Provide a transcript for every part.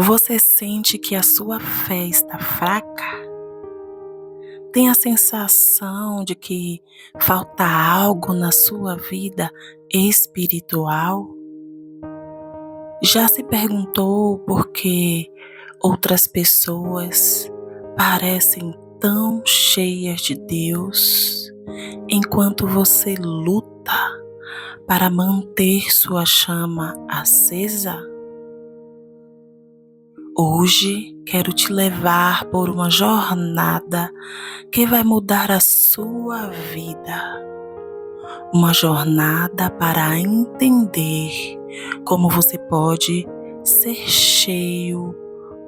Você sente que a sua fé está fraca? Tem a sensação de que falta algo na sua vida espiritual? Já se perguntou por que outras pessoas parecem tão cheias de Deus, enquanto você luta para manter sua chama acesa? Hoje quero te levar por uma jornada que vai mudar a sua vida. Uma jornada para entender como você pode ser cheio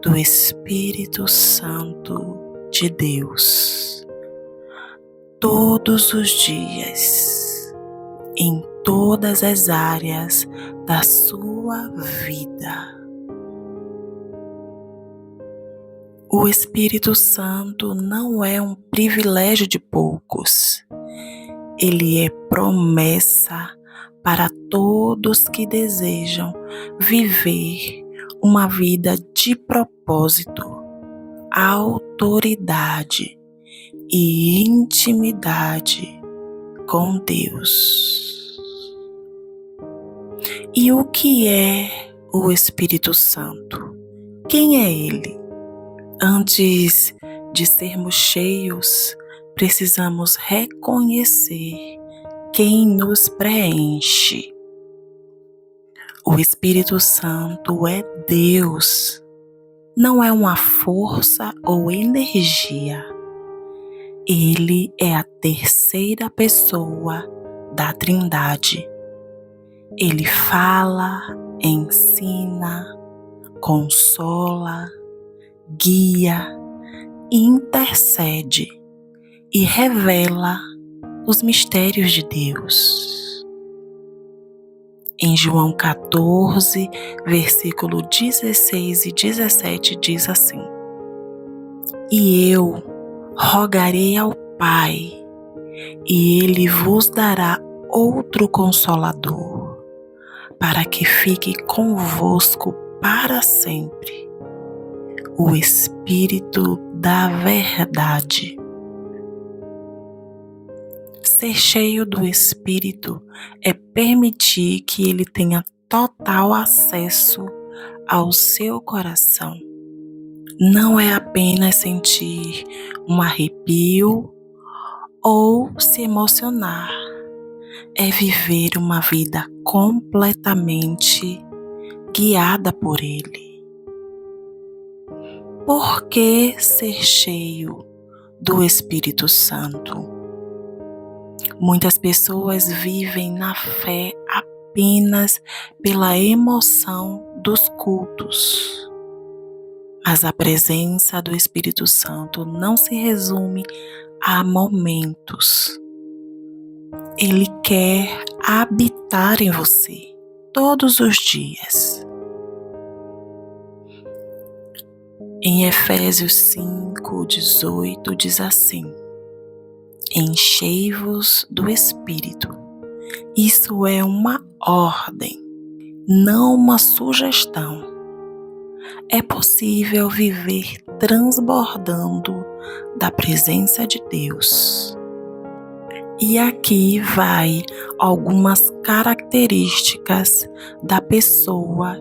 do Espírito Santo de Deus. Todos os dias, em todas as áreas da sua vida. O Espírito Santo não é um privilégio de poucos. Ele é promessa para todos que desejam viver uma vida de propósito, autoridade e intimidade com Deus. E o que é o Espírito Santo? Quem é ele? Antes de sermos cheios, precisamos reconhecer quem nos preenche. O Espírito Santo é Deus, não é uma força ou energia. Ele é a terceira pessoa da Trindade. Ele fala, ensina, consola, guia, intercede e revela os mistérios de Deus. Em João 14, versículo 16 e 17 diz assim: E eu rogarei ao Pai, e Ele vos dará outro Consolador, para que fique convosco para sempre, o Espírito da Verdade. Ser cheio do Espírito é permitir que Ele tenha total acesso ao seu coração. Não é apenas sentir um arrepio ou se emocionar. É viver uma vida completamente guiada por Ele. Por que ser cheio do Espírito Santo? Muitas pessoas vivem na fé apenas pela emoção dos cultos. Mas a presença do Espírito Santo não se resume a momentos. Ele quer habitar em você todos os dias. Em Efésios 5:18 diz assim: Enchei-vos do Espírito. Isso é uma ordem, não uma sugestão. É possível viver transbordando da presença de Deus. E aqui vai algumas características da pessoa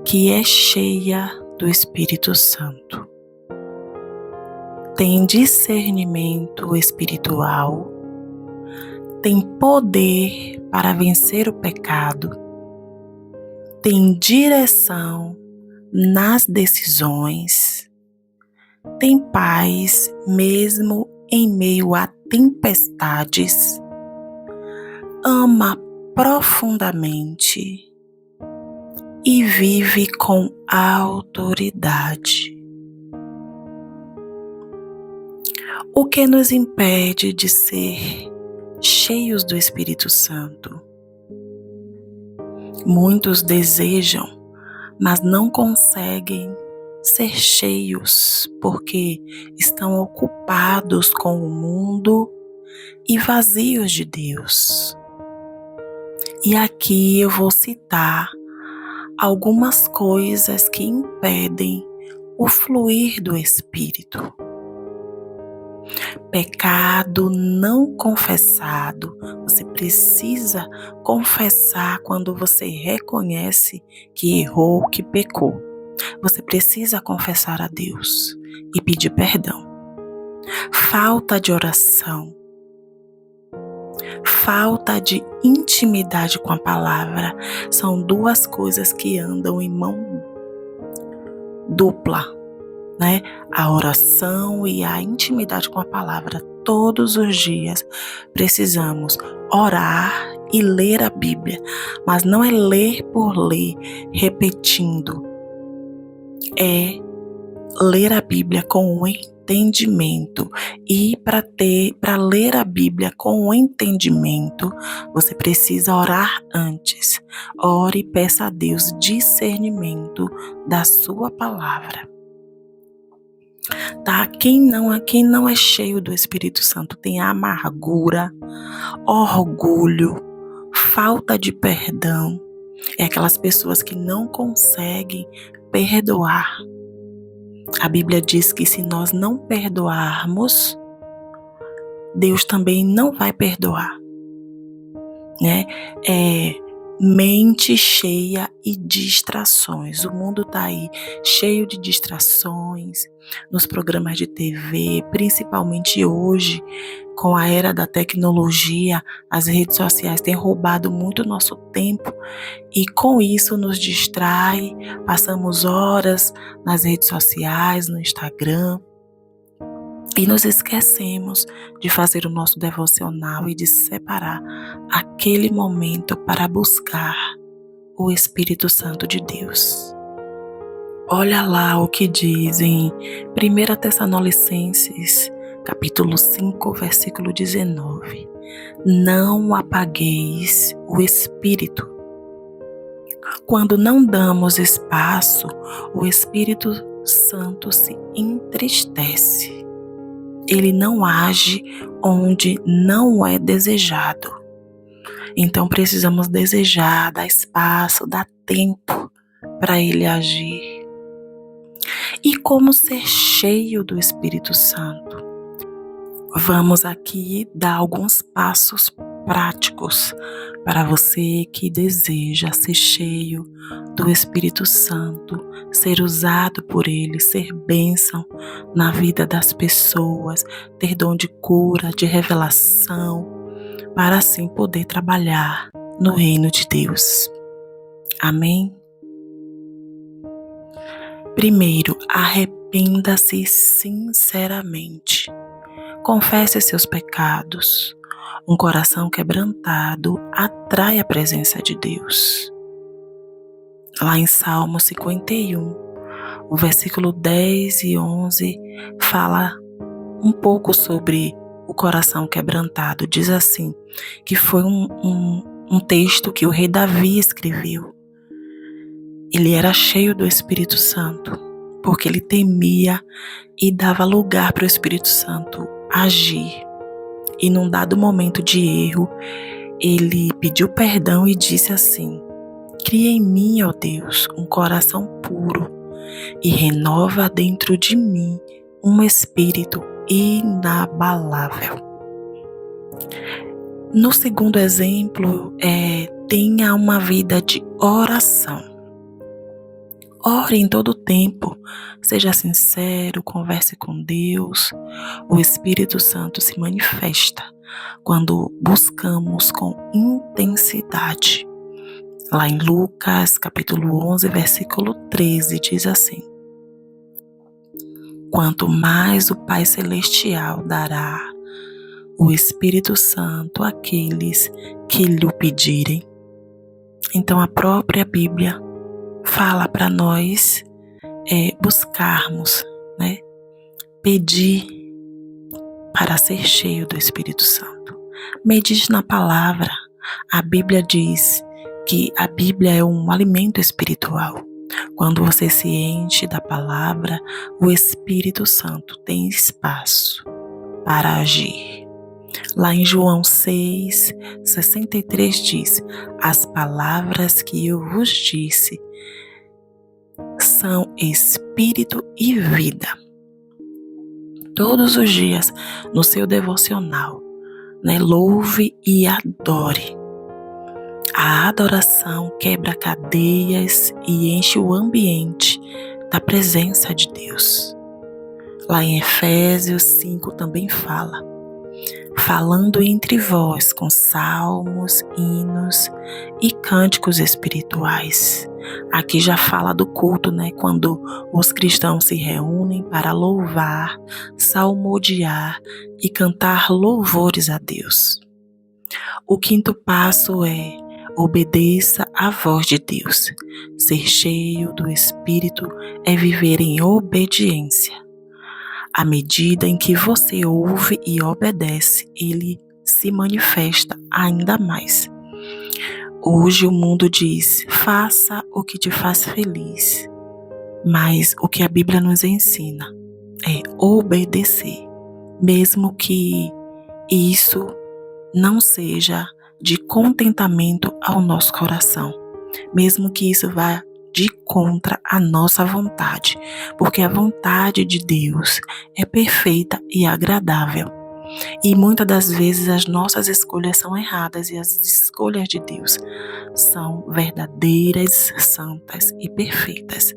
que é cheia do Espírito Santo. Tem discernimento espiritual, tem poder para vencer o pecado, tem direção nas decisões, tem paz mesmo em meio a tempestades, ama profundamente e vive com autoridade. O que nos impede de ser cheios do Espírito Santo? Muitos desejam, mas não conseguem ser cheios porque estão ocupados com o mundo e vazios de Deus. E aqui eu vou citar algumas coisas que impedem o fluir do Espírito. Pecado não confessado. Você precisa confessar quando você reconhece que errou, que pecou. Você precisa confessar a Deus e pedir perdão. Falta de oração. Falta de intimidade com a palavra. São duas coisas que andam em mão dupla, né? A oração e a intimidade com a palavra. Todos os dias precisamos orar e ler a Bíblia, mas não é ler por ler, repetindo. É ler a Bíblia com o entendimento. E para ler a Bíblia com o entendimento, você precisa orar antes. Ore e peça a Deus discernimento da sua palavra. Tá? Quem não é cheio do Espírito Santo tem amargura, orgulho, falta de perdão. É aquelas pessoas que não conseguem perdoar. A Bíblia diz que se nós não perdoarmos, Deus também não vai perdoar, né? Mente cheia e distrações. O mundo está aí cheio de distrações nos programas de TV, principalmente hoje, com a era da tecnologia, as redes sociais têm roubado muito nosso tempo e com isso nos distrai, passamos horas nas redes sociais, no Instagram, e nos esquecemos de fazer o nosso devocional e de separar aquele momento para buscar o Espírito Santo de Deus. Olha lá o que diz em 1 Tessalonicenses, capítulo 5, versículo 19. Não apagueis o Espírito. Quando não damos espaço, o Espírito Santo se entristece. Ele não age onde não é desejado. Então precisamos desejar, dar espaço, dar tempo para ele agir. E como ser cheio do Espírito Santo? Vamos aqui dar alguns passos práticos para você que deseja ser cheio do Espírito Santo, ser usado por Ele, ser bênção na vida das pessoas, ter dom de cura, de revelação, para assim poder trabalhar no reino de Deus. Amém? Primeiro, arrependa-se sinceramente. Confesse seus pecados. Um coração quebrantado atrai a presença de Deus. Lá em Salmo 51, o versículo 10 e 11 fala um pouco sobre o coração quebrantado. Diz assim, que foi um texto que o rei Davi escreveu. Ele era cheio do Espírito Santo, porque ele temia e dava lugar para o Espírito Santo agir. E num dado momento de erro, ele pediu perdão e disse assim: cria em mim, ó Deus, um coração puro e renova dentro de mim um espírito inabalável. No segundo exemplo, tenha uma vida de oração. Ore em todo o tempo, seja sincero, converse com Deus. O Espírito Santo se manifesta quando buscamos com intensidade. Lá em Lucas, capítulo 11, versículo 13, diz assim: quanto mais o Pai Celestial dará o Espírito Santo àqueles que lhe pedirem. Então a própria Bíblia fala para nós buscarmos, né? Pedir para ser cheio do Espírito Santo. Medite na palavra. A Bíblia diz que a Bíblia é um alimento espiritual. Quando você se enche da palavra, o Espírito Santo tem espaço para agir. Lá em João 6, 63 diz: as palavras que eu vos disse são espírito e vida. Todos os dias, no seu devocional, louve e adore. A adoração quebra cadeias e enche o ambiente da presença de Deus. Lá em Efésios 5 também fala, falando entre vós com salmos, hinos e cânticos espirituais. Aqui já fala do culto, quando os cristãos se reúnem para louvar, salmodiar e cantar louvores a Deus. O quinto passo é: obedeça à voz de Deus. Ser cheio do Espírito é viver em obediência. À medida em que você ouve e obedece, ele se manifesta ainda mais. Hoje o mundo diz: faça o que te faz feliz. Mas o que a Bíblia nos ensina é obedecer, mesmo que isso não seja de contentamento ao nosso coração, mesmo que isso vá de contra a nossa vontade, porque a vontade de Deus é perfeita e agradável. E muitas das vezes as nossas escolhas são erradas e as escolhas de Deus são verdadeiras, santas e perfeitas.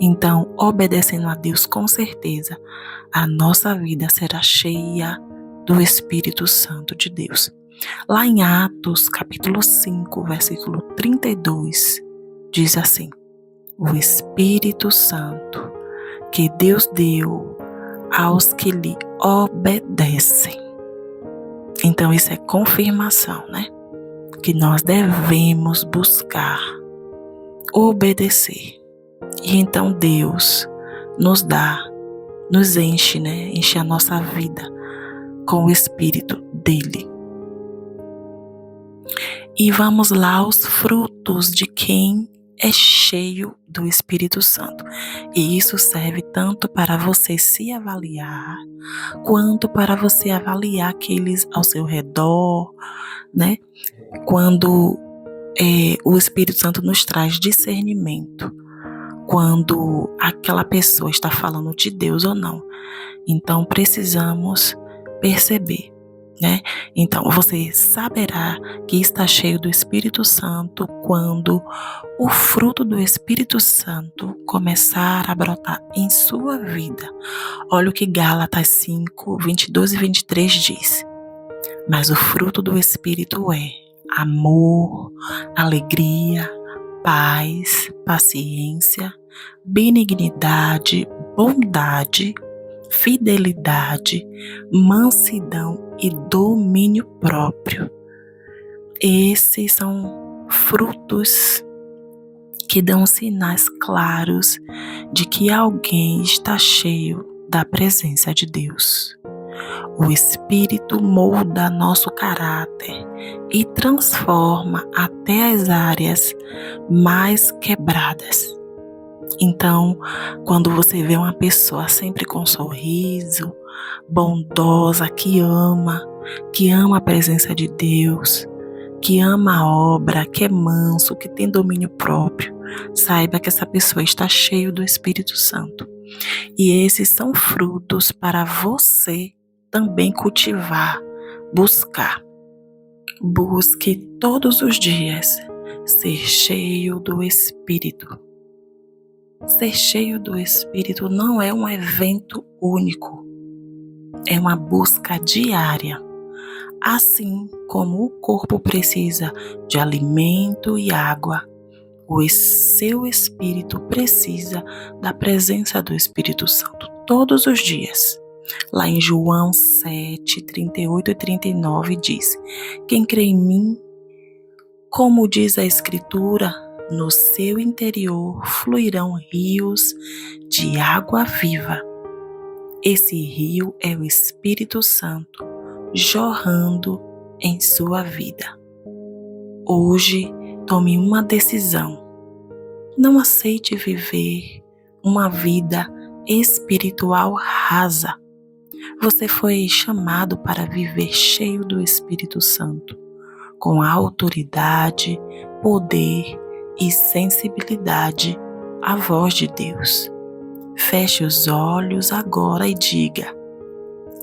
Então, obedecendo a Deus, com certeza, a nossa vida será cheia do Espírito Santo de Deus. Lá em Atos, capítulo 5, versículo 32, diz assim: o Espírito Santo que Deus deu aos que lhe obedecem. Então isso é confirmação, que nós devemos buscar obedecer. E então Deus nos enche, enche a nossa vida com o Espírito dele. E vamos lá aos frutos de quem é cheio do Espírito Santo. E isso serve tanto para você se avaliar, quanto para você avaliar aqueles ao seu redor, Quando o Espírito Santo nos traz discernimento, quando aquela pessoa está falando de Deus ou não. Então precisamos perceber. Então, você saberá que está cheio do Espírito Santo quando o fruto do Espírito Santo começar a brotar em sua vida. Olha o que Gálatas 5, 22 e 23 diz. Mas o fruto do Espírito é amor, alegria, paz, paciência, benignidade, bondade, fidelidade, mansidão e domínio próprio. Esses são frutos que dão sinais claros de que alguém está cheio da presença de Deus. O Espírito molda nosso caráter e transforma até as áreas mais quebradas. Então, quando você vê uma pessoa sempre com um sorriso, bondosa, que ama a presença de Deus, que ama a obra, que é manso, que tem domínio próprio, saiba que essa pessoa está cheia do Espírito Santo. E esses são frutos para você também cultivar, buscar. Busque todos os dias ser cheio do Espírito. Ser cheio do Espírito não é um evento único, é uma busca diária. Assim como o corpo precisa de alimento e água, o seu espírito precisa da presença do Espírito Santo todos os dias. Lá em João 7, 38 e 39 diz: quem crê em mim, como diz a Escritura, no seu interior fluirão rios de água viva. Esse rio é o Espírito Santo jorrando em sua vida. Hoje, tome uma decisão. Não aceite viver uma vida espiritual rasa. Você foi chamado para viver cheio do Espírito Santo, com autoridade, poder e sensibilidade a voz de Deus. Feche os olhos agora e diga: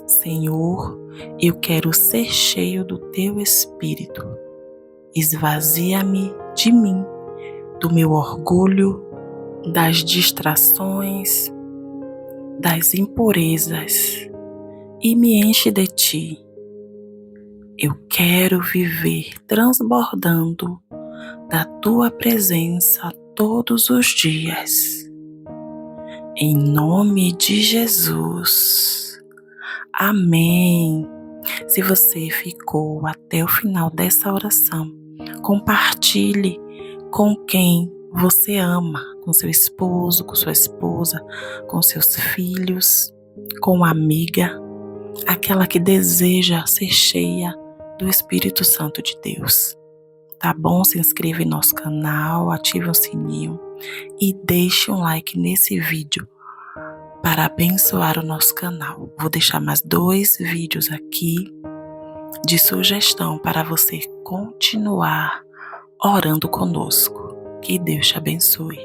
Senhor, eu quero ser cheio do Teu Espírito. Esvazia-me de mim, do meu orgulho, das distrações, das impurezas e me enche de Ti. Eu quero viver transbordando da Tua presença todos os dias. Em nome de Jesus. Amém. Se você ficou até o final dessa oração, compartilhe com quem você ama, com seu esposo, com sua esposa, com seus filhos, com uma amiga, aquela que deseja ser cheia do Espírito Santo de Deus. Tá bom? Se inscreva em nosso canal, ative o sininho e deixe um like nesse vídeo para abençoar o nosso canal. Vou deixar mais 2 vídeos aqui de sugestão para você continuar orando conosco. Que Deus te abençoe.